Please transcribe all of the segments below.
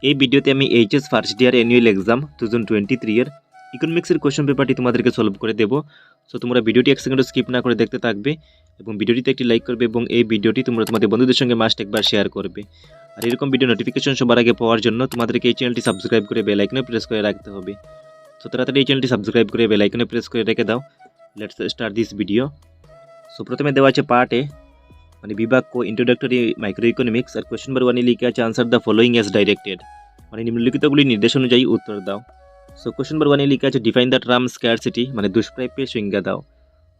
এই ভিডিওতে আমি HS first year annual exam 2023 এর ইকোনমিক্সের কোশ্চেন পেপারটি তোমাদেরকে সলভ করে দেব। সো তোমরা ভিডিওটি এক সেকেন্ডও স্কিপ না করে দেখতে থাকবে এবং ভিডিওটিতে একটি লাইক করবে এবং এই ভিডিওটি তোমরা তোমাদের বন্ধুদের সঙ্গে মাস্ট একবার শেয়ার করবে। আর এরকম ভিডিও নোটিফিকেশন সবার আগে পাওয়ার জন্য তোমাদেরকে এই চ্যানেলটি সাবস্ক্রাইব করে বেল আইকনে প্রেস করে রাখতে হবে। সো তাড়াতাড়ি এই চ্যানেলটি সাবস্ক্রাইব করে বেল আইকনে প্রেস করে রেখে দাও। Let's start this video. So প্রথমে দেওয়া আছে পার্ট এ মানে বিভাগ কো ইন্ট্রোডাক্টরি মাইক্রো ইকোনমিক্স আর কোশ্চেন নাম্বার 1 এ লিখে আছে answer the following as directed মানে নিম্নলিখিতগুলি নির্দেশ অনুযায়ী উত্তর দাও। সো কোশ্চেন নাম্বার 1 এ লিখে আছে ডিফাইন দ্য টার্ম স্কারসিটি মানে দুষ্প্রাপ্যের সংজ্ঞা দাও।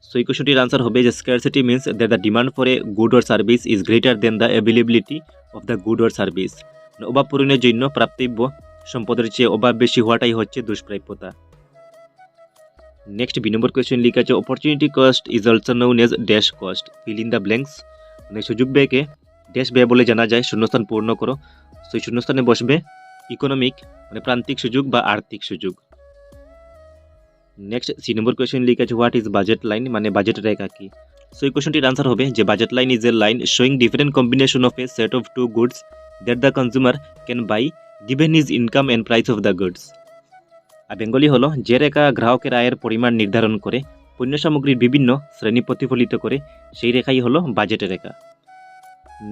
সো এই কোশ্চেনটির আনসার হবে যে scarcity means that the demand for a good or service is greater than the availability of the good or service মানে অভাব পূরণের জন্য প্রাপ্তব্য সম্পদের চেয়ে অভাব বেশি হওয়াটাই হচ্ছে দুষ্প্রাপ্যতা। নেক্সট বি নম্বর কোয়েশ্চেন লিখা আছে opportunity cost is also known as dash cost fill in the blanks মানে সুযোগ ব্যয়কে ড্যাশ ব্যয় বলে জানা যায়, শূন্যস্থান পূর্ণ করো। সো এই শূন্যস্থানে বসবে ইকোনমিক মানে প্রান্তিক সুযোগ বা আর্থিক সুযোগ। নেক্সট সি নম্বর কোয়েশ্চেন লিখা আছে হোয়াট ইজ বাজেট লাইন মানে বাজেট রেখা কি। সো এই কোয়েশ্চনটির আনসার হবে যে budget line is a line showing different combination of a set of two goods that the consumer can buy given his income and price of the goods. আর বেঙ্গলি হলো যে রেখা গ্রাহকের আয়ের পরিমাণ নির্ধারণ করে পণ্য সামগ্রীর বিভিন্ন শ্রেণী প্রতিফলিত করে সেই রেখাই হলো বাজেটের রেখা।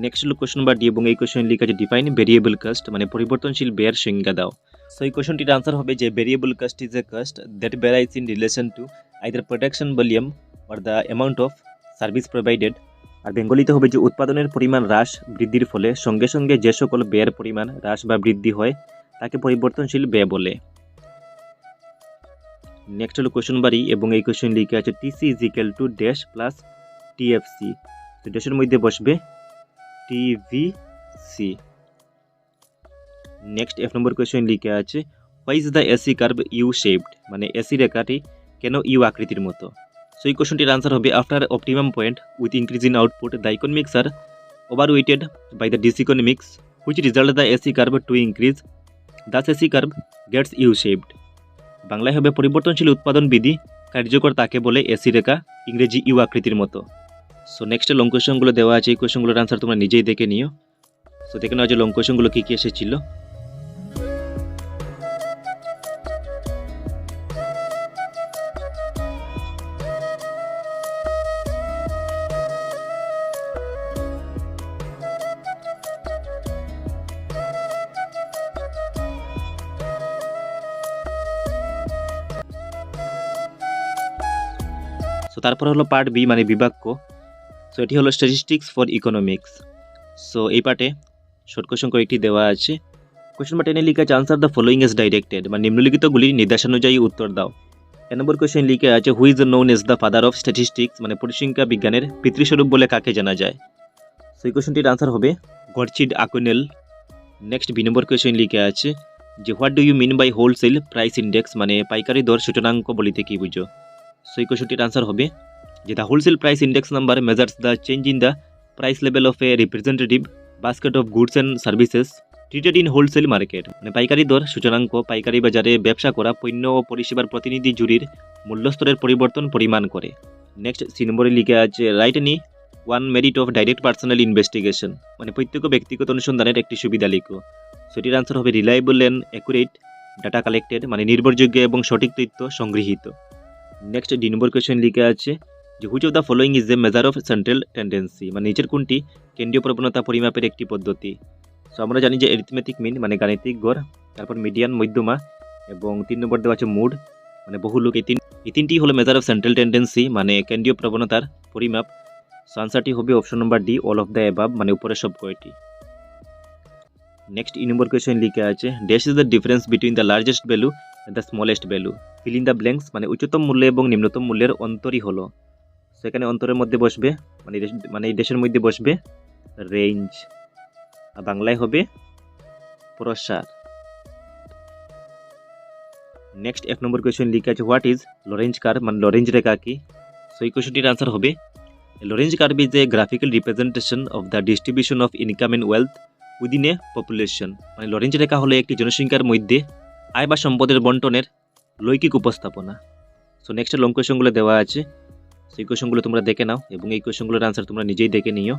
নেক্সট হলো কোশ্চেন নাম্বার ডি এবং এই কোশ্চেন লিখা আছে ডিফাইন ভেরিয়েবল কস্ট মানে পরিবর্তনশীল ব্যয়ের সংজ্ঞা দাও। সো এই কোশ্চনটির আনসার হবে যে variable cost is a cost that varies in relation to either production volume or the amount of service provided. আর বেঙ্গলিতে হবে যে উৎপাদনের পরিমাণ হ্রাস বৃদ্ধির ফলে সঙ্গে সঙ্গে যে সকল ব্যয়ের পরিমাণ হ্রাস বা বৃদ্ধি হয় তাকে পরিবর্তনশীল ব্যয় বলে। নেক্সট হলো কোশ্চেন নাম্বার ই এবং এই কোশ্চেন লিখে আছে TC is equal to dash plus TFC. তো ড্যাশের মধ্যে বসবে TVC. Next F number question লিখে আছে why is the AC curve U shaped মানে এসি রেখাটি কেন ইউ আকৃতির মতো। সো এই কোয়েশ্চনটির আনসার হবে after optimum point with increase in output the economics are overweighted by the diseconomics which result the AC curve to increase thus AC curve gets U shaped. বাংলায় হবে পরিবর্তনশীল উৎপাদন বিধি কার্যকর তাকে বলে এসি রেখা, ইংরেজি ইউ আকৃতির মতো। সো নেক্সট লং কোয়েশ্চনগুলো দেওয়া আছে, এই কোয়েশ্চনগুলোর আনসার তোমরা নিজেই দেখে নিও। সো দেখে নেওয়া যে লং কোয়েশ্চনগুলো কী কী এসেছিল। সো তারপর হলো পার্ট বি মানে বিভাগ ক। সো এটি হলো স্ট্যাটিস্টিক্স ফর ইকোনমিক্স। সো এই পার্টে শর্ট কোয়েশ্চন কয়েকটি দেওয়া আছে। কোয়েশ্চন নাম্বার 10 এ লিখা আছে answer the following as directed মানে নিম্নলিখিতগুলি নির্দেশানুযায়ী উত্তর দাও। 1 নম্বর কোয়েশ্চন লিখে আছে who is known as the father of statistics মানে পরিসংখ্যা বিজ্ঞানের পিতৃস্বরূপ বলে কাকে জানা যায়। সো এই কোয়েশ্চনটির আনসার হবে গডচিড আকুনেল। নেক্সট বি নম্বর কোয়েশ্চন লিখে আছে যে what do you mean by wholesale price index মানে পাইকারি দর সূচনাঙ্ক বলিতে কি বুঝো। সো এই কোয়েশ্চনটির আনসার হবে যে the wholesale price index number measures the change in the price level of a representative basket of goods and services treated in wholesale market মানে পাইকারি দর সূচনাঙ্ক পাইকারি বাজারে ব্যবসা করা পণ্য ও পরিষেবার প্রতিনিধি জুরির মূল্যস্তরের পরিবর্তন পরিমাণ করে। নেক্সট সি নম্বরে লিখে আছে right any one merit of direct personal investigation মানে প্রত্যক্ষ ব্যক্তিগত অনুসন্ধানের একটি সুবিধা লিখো। সেটির আনসার হবে reliable and accurate data collected মানে নির্ভরযোগ্য এবং সঠিক তথ্য সংগৃহীত। নেক্সট ডি নম্বর কোয়েশ্চেন লিখে আছে যে which of the following is a measure of central tendency মানে নিচের কোনটি কেন্দ্রীয় প্রবণতা পরিমাপের একটি পদ্ধতি। সো আমরা জানি যে অ্যারিথমেটিক মিন মানে গাণিতিক গড়, তারপর মিডিয়ান মধ্যমা এবং 3 নম্বর দেওয়া আছে মুড মানে বহুলোক। এই তিনটি হলো মেজার অফ সেন্ট্রাল টেন্ডেন্সি মানে কেন্দ্রীয় প্রবণতার পরিমাপ। সো আনসারটি হবে option number D all of the above মানে উপরের সব কয়টি। নেক্সট ই নম্বর কোয়েশ্চেন লিখে আছে dash is the difference between the largest value and the smallest value fill in the blanks মানে উচ্চতম মূল্য এবং নিম্নতম মূল্যের অন্তরই হলো। সেখানে অন্তরের মধ্যে বসবে মানে এই দেশের মধ্যে বসবে রেঞ্জ আর বাংলায় হবে প্রসার। নেক্সট এক নম্বর কোয়েশ্চেন লিখে আছে হোয়াট ইজ লরেঞ্জ কার্ভ মানে লরেঞ্জ রেখা কি। সো এই কোয়েশ্চনটির আনসার হবে Lorenz curve is a graphical representation of the distribution of income and wealth within a population মানে লরেঞ্জ রেখা হলো একটি জনসংখ্যার মধ্যে আয় বা সম্পদের বন্টনের লৈকিক উপস্থাপনা। সো নেক্সট লং কোয়েশ্চনগুলো দেওয়া আছে, সেই কোয়েশ্চনগুলো তোমরা দেখে নাও এবং এই কোয়েশ্চনগুলোর আনসার তোমরা নিজেই দেখে নিও।